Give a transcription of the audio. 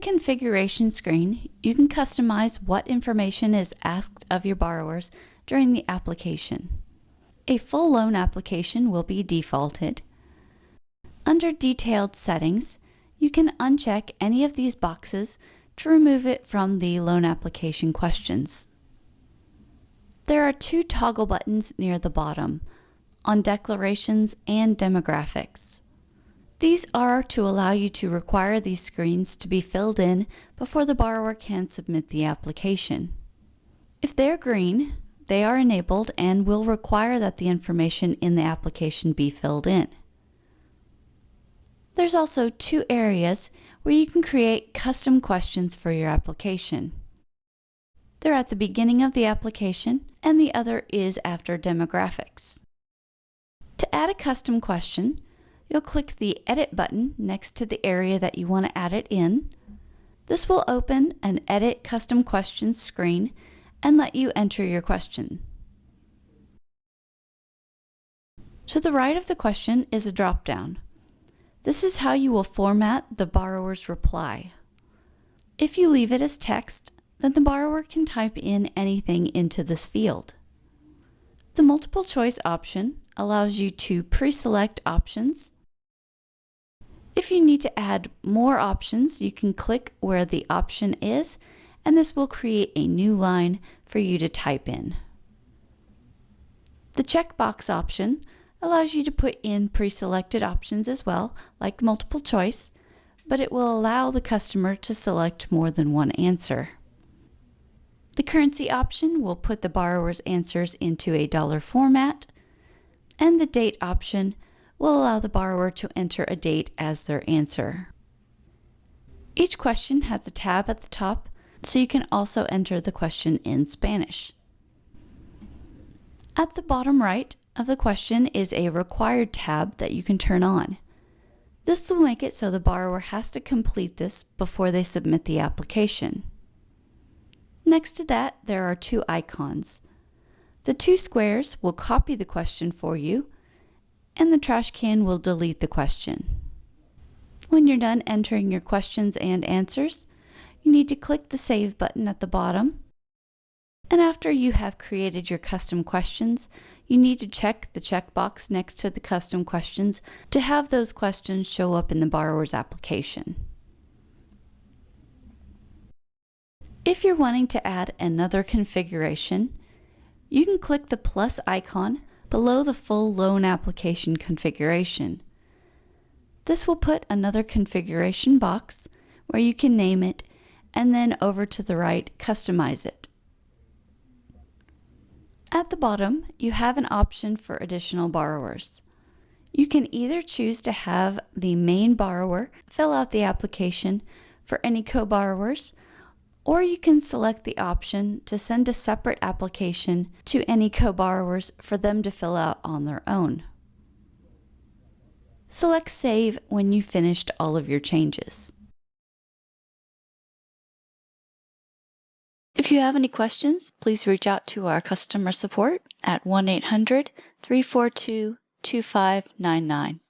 configuration screen, you can customize what information is asked of your borrowers during the application. A full loan application will be defaulted. Under Detailed Settings, you can uncheck any of these boxes to remove it from the loan application questions. There are two toggle buttons near the bottom, on Declarations and Demographics. These are to allow you to require these screens to be filled in before the borrower can submit the application. If they're green, they are enabled and will require that the information in the application be filled in. There's also two areas where you can create custom questions for your application. They're at the beginning of the application, and the other is after demographics. To add a custom question, you'll click the Edit button next to the area that you want to add it in. This will open an Edit Custom Questions screen and let you enter your question. To the right of the question is a drop-down. This is how you will format the borrower's reply. If you leave it as text, then the borrower can type in anything into this field. The multiple choice option allows you to pre-select options. If you need to add more options, you can click where the option is, and this will create a new line for you to type in. The checkbox option allows you to put in pre-selected options as well, like multiple choice, but it will allow the customer to select more than one answer. The currency option will put the borrower's answers into a dollar format, and the date option will allow the borrower to enter a date as their answer. Each question has a tab at the top, so you can also enter the question in Spanish. At the bottom right of the question is a Required tab that you can turn on. This will make it so the borrower has to complete this before they submit the application. Next to that, there are two icons. The two squares will copy the question for you, and the trash can will delete the question. When you're done entering your questions and answers, you need to click the Save button at the bottom. And after you have created your custom questions, you need to check the checkbox next to the custom questions to have those questions show up in the borrower's application. If you're wanting to add another configuration, you can click the plus icon below the full loan application configuration. This will put another configuration box where you can name it, and then over to the right, customize it. At the bottom, you have an option for additional borrowers. You can either choose to have the main borrower fill out the application for any co-borrowers, or you can select the option to send a separate application to any co-borrowers for them to fill out on their own. Select Save when you've finished all of your changes. If you have any questions, please reach out to our customer support at 1-800-342-2599.